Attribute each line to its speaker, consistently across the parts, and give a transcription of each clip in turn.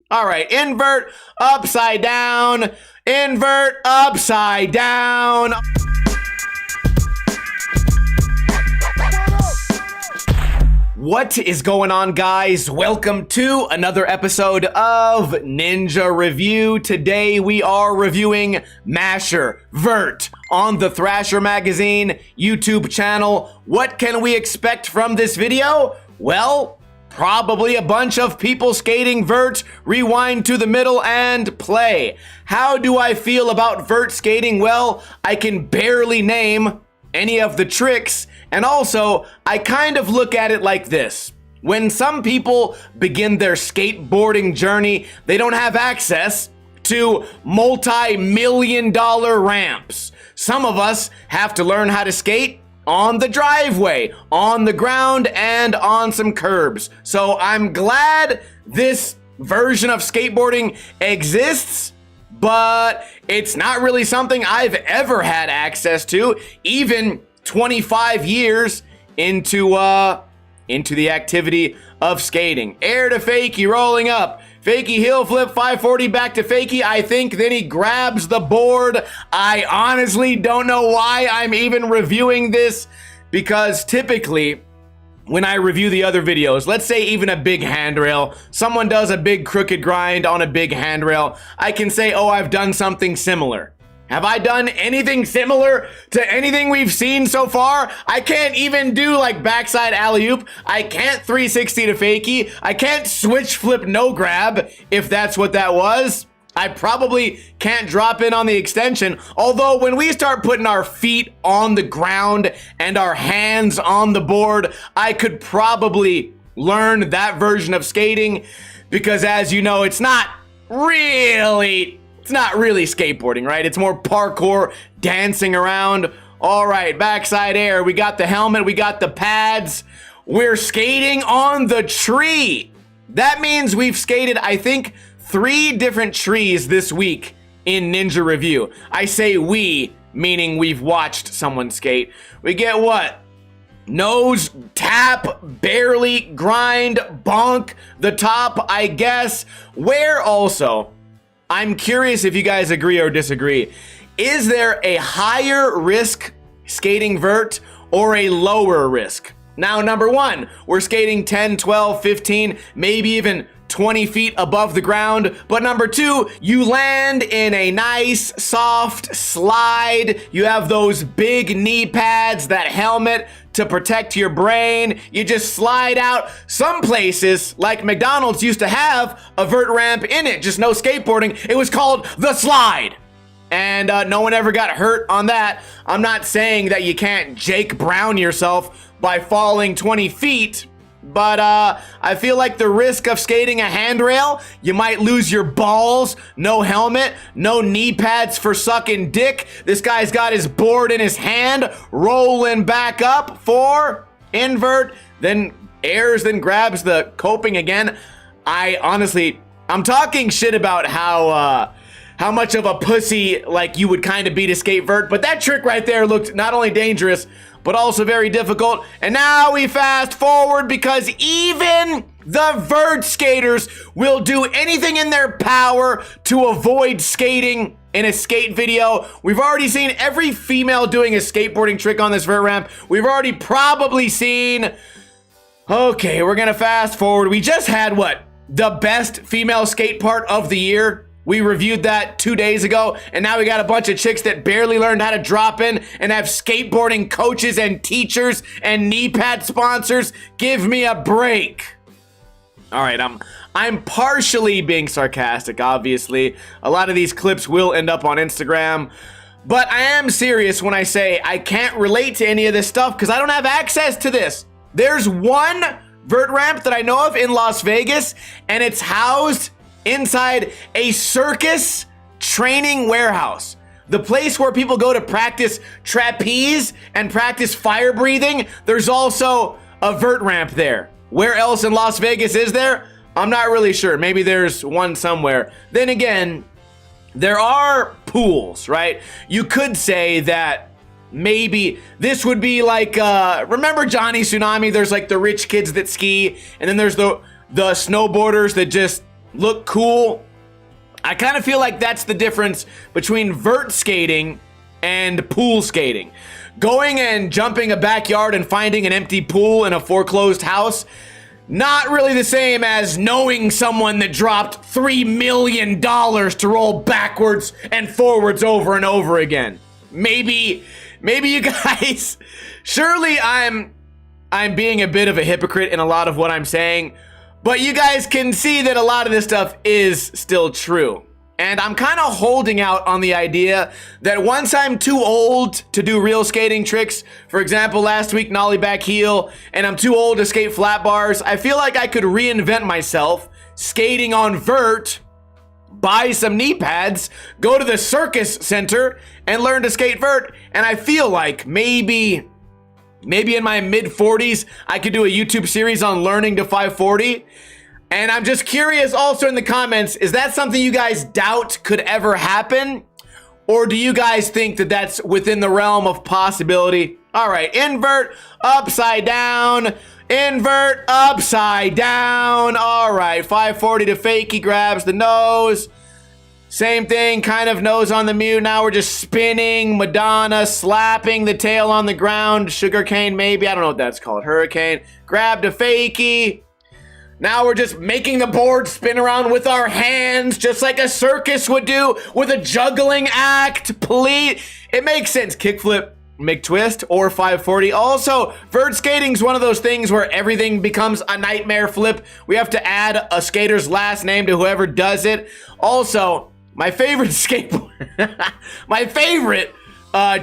Speaker 1: All right, invert, upside down, invert, upside down. What is going on, guys? Welcome to another episode of Ninja Review. Today we are reviewing Masher Vert on the Thrasher Magazine YouTube channel. What can we expect from this video? Well, probably a bunch of people skating vert, rewind to the middle, and play. How do I feel about vert skating? Well, I can barely name any of the tricks, and also, I kind of look at it like this. When some people begin their skateboarding journey, they don't have access to multi-million-dollar ramps. Some of us have to learn how to skate on the driveway, on the ground, and on some curbs. So I'm glad this version of skateboarding exists, but it's not really something I've ever had access to, even 25 years into the activity of skating. Air to fakie, rolling up. Fakie heel flip, 540 back to fakie, I think, then he grabs the board. I honestly don't know why I'm even reviewing this, because typically, when I review the other videos, let's say even a big handrail, someone does a big crooked grind on a big handrail, I can say, oh, I've done something similar. Have I done anything similar to anything we've seen so far? I can't even do like backside alley-oop. I can't 360 to fakie. I can't switch flip no grab, if that's what that was. I probably can't drop in on the extension. Although when we start putting our feet on the ground and our hands on the board, I could probably learn that version of skating, because as you know, it's not really skateboarding, right? It's more parkour, dancing around. All right, backside air. We got the helmet, we got the pads. We're skating on the tree. That means we've skated, I think, 3 different trees this week in Ninja Review. I say we, meaning we've watched someone skate. We get what? Nose, tap, barely, grind, bonk, the top, I guess. Where also, I'm curious if you guys agree or disagree. Is there a higher risk skating vert or a lower risk? Now, number 1, we're skating 10, 12, 15, maybe even 20 feet above the ground. But number 2, you land in a nice, soft slide. You have those big knee pads, that helmet to protect your brain. You just slide out. Some places, like McDonald's, used to have a vert ramp in it, just no skateboarding. It was called the slide. And no one ever got hurt on that. I'm not saying that you can't Jake Brown yourself by falling 20 feet, but I feel like the risk of skating a handrail, you might lose your balls, no helmet, no knee pads for sucking dick. This guy's got his board in his hand, rolling back up for invert, then airs, then grabs the coping again. I'm talking shit about how much of a pussy like you would kind of be to skate vert, but that trick right there looked not only dangerous, but also very difficult. And now we fast forward, because even the vert skaters will do anything in their power to avoid skating in a skate video. We've already seen every female doing a skateboarding trick on this vert ramp. We've already probably seen... Okay, we're gonna fast forward. We just had, what, the best female skate part of the year? We reviewed that 2 days ago, and now we got a bunch of chicks that barely learned how to drop in and have skateboarding coaches and teachers and knee pad sponsors. Give me a break. All right, I'm partially being sarcastic, obviously. A lot of these clips will end up on Instagram, but I am serious when I say I can't relate to any of this stuff because I don't have access to this. There's one vert ramp that I know of in Las Vegas, and it's housed inside a circus training warehouse. The place where people go to practice trapeze and practice fire breathing. There's also a vert ramp there. Where else in Las Vegas is there? I'm not really sure. Maybe there's one somewhere. Then again, there are pools, right? You could say that maybe this would be like, remember Johnny Tsunami? There's like the rich kids that ski, and then there's the snowboarders that just look cool. I kind of feel like that's the difference between vert skating and pool skating. Going and jumping a backyard and finding an empty pool in a foreclosed house, not really the same as knowing someone that dropped $3 million to roll backwards and forwards over and over again. Maybe you guys, surely I'm being a bit of a hypocrite in a lot of what I'm saying, but you guys can see that a lot of this stuff is still true. And I'm kind of holding out on the idea that once I'm too old to do real skating tricks, for example, last week, nollie back heel, and I'm too old to skate flat bars, I feel like I could reinvent myself skating on vert, buy some knee pads, go to the circus center, and learn to skate vert. And I feel like maybe in my mid-40s, I could do a YouTube series on learning to 540. And I'm just curious also in the comments, is that something you guys doubt could ever happen? Or do you guys think that that's within the realm of possibility? All right, invert, upside down, invert, upside down. All right, 540 to fakie, grabs the nose. Same thing, kind of nose on the mute. Now we're just spinning, Madonna, slapping the tail on the ground. Sugarcane maybe, I don't know what that's called. Hurricane, grabbed a fakie. Now we're just making the board spin around with our hands, just like a circus would do with a juggling act, please. It makes sense. Kickflip, McTwist, or 540. Also, vert skating's one of those things where everything becomes a nightmare flip. We have to add a skater's last name to whoever does it. Also, my favorite skateboard, my favorite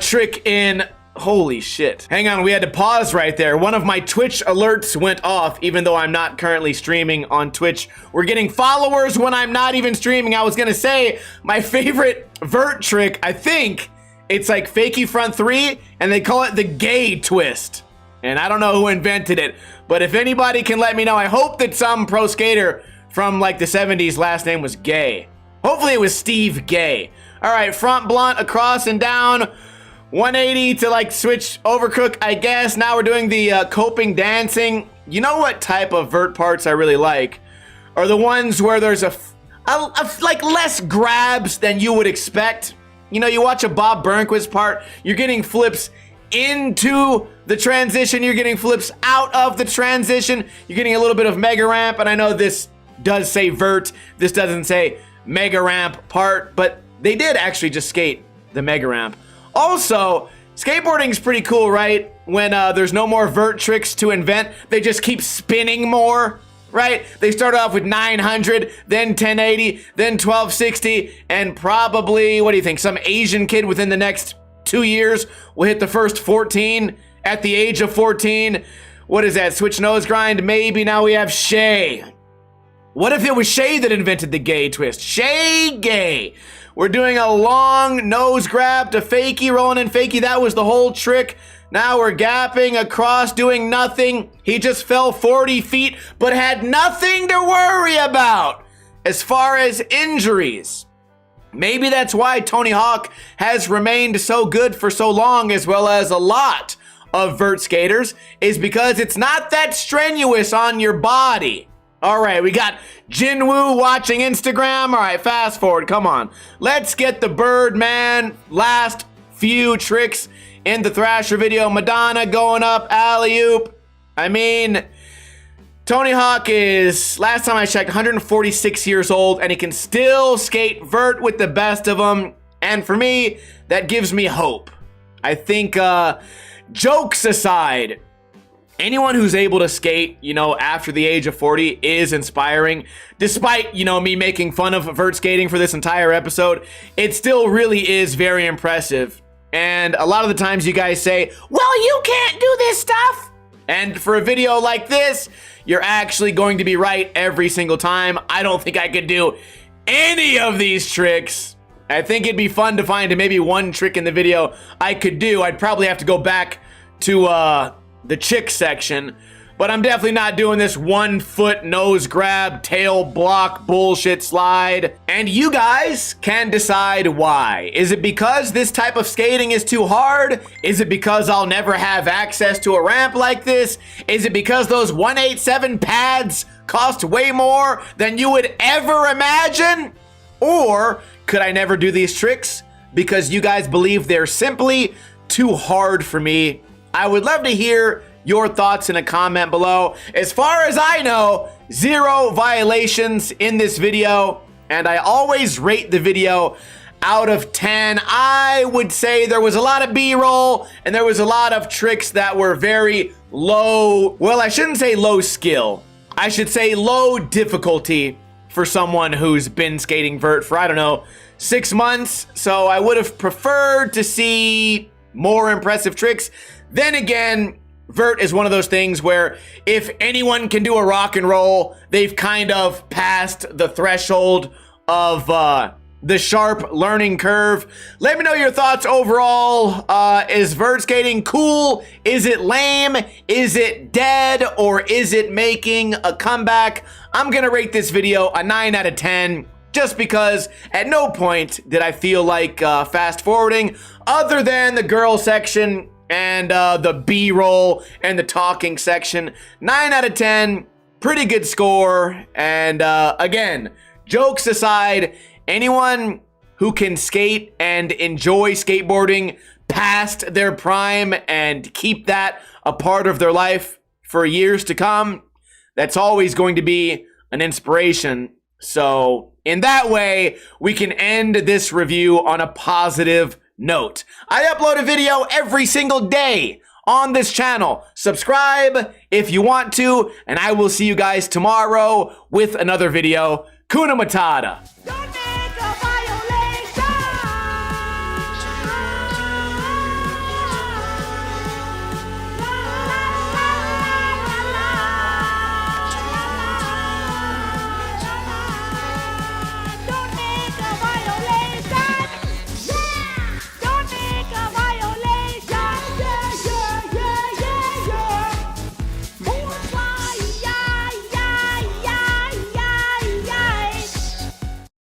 Speaker 1: trick in... Holy shit. Hang on, we had to pause right there. One of my Twitch alerts went off, even though I'm not currently streaming on Twitch. We're getting followers when I'm not even streaming. I was gonna say, my favorite vert trick, I think, it's like fakie front three, and they call it the gay twist. And I don't know who invented it, but if anybody can let me know, I hope that some pro skater from like the 70s last name was Gay. Hopefully it was Steve Gay. All right, front blunt, across and down. 180 to like switch overcook, I guess. Now we're doing the coping dancing. You know what type of vert parts I really like? Are the ones where there's a like less grabs than you would expect. You know, you watch a Bob Burnquist part, you're getting flips into the transition, you're getting flips out of the transition, you're getting a little bit of mega ramp, and I know this does say vert, this doesn't say mega ramp part, but they did actually just skate the mega ramp. Also, skateboarding is pretty cool, right? When there's no more vert tricks to invent, they just keep spinning more, right? They start off with 900, then 1080, then 1260, and probably, what do you think, some Asian kid within the next 2 years will hit the first 14 at the age of 14. What is that, switch nose grind? Maybe now we have Shay. What if it was Shay that invented the gay twist? Shay Gay. We're doing a long nose grab to fakie, rolling in fakie. That was the whole trick. Now we're gapping across, doing nothing. He just fell 40 feet, but had nothing to worry about as far as injuries. Maybe that's why Tony Hawk has remained so good for so long, as well as a lot of vert skaters, is because it's not that strenuous on your body. All right, we got Jinwoo watching Instagram. All right, fast forward, come on. Let's get the Birdman last few tricks in the Thrasher video. Madonna going up, alley-oop. I mean, Tony Hawk is, last time I checked, 146 years old, and he can still skate vert with the best of them. And for me, that gives me hope. I think, jokes aside, anyone who's able to skate, you know, after the age of 40 is inspiring. Despite, you know, me making fun of vert skating for this entire episode, it still really is very impressive. And a lot of the times you guys say, well, you can't do this stuff. And for a video like this, you're actually going to be right every single time. I don't think I could do any of these tricks. I think it'd be fun to find maybe one trick in the video I could do. I'd probably have to go back to, the chick section, but I'm definitely not doing this 1 foot nose grab, tail block bullshit slide. And you guys can decide why. Is it because this type of skating is too hard? Is it because I'll never have access to a ramp like this? Is it because those 187 pads cost way more than you would ever imagine? Or could I never do these tricks because you guys believe they're simply too hard for me? I would love to hear your thoughts in a comment below. As far as I know, 0 violations in this video, and I always rate the video out of 10. I would say there was a lot of B-roll and there was a lot of tricks that were very low. Well, I shouldn't say low skill. I should say low difficulty for someone who's been skating vert for, I don't know, 6 months. So I would have preferred to see more impressive tricks. Then again, vert is one of those things where if anyone can do a rock and roll, they've kind of passed the threshold of the sharp learning curve. Let me know your thoughts overall. Is vert skating cool? Is it lame? Is it dead? Or is it making a comeback? I'm gonna rate this video a 9 out of 10. Just because at no point did I feel like fast forwarding other than the girl section and the B-roll and the talking section. 9 out of 10, pretty good score. And again, jokes aside, anyone who can skate and enjoy skateboarding past their prime and keep that a part of their life for years to come, that's always going to be an inspiration. So in that way, we can end this review on a positive note. I upload a video every single day on this channel. Subscribe if you want to, and I will see you guys tomorrow with another video. Kuna Matata.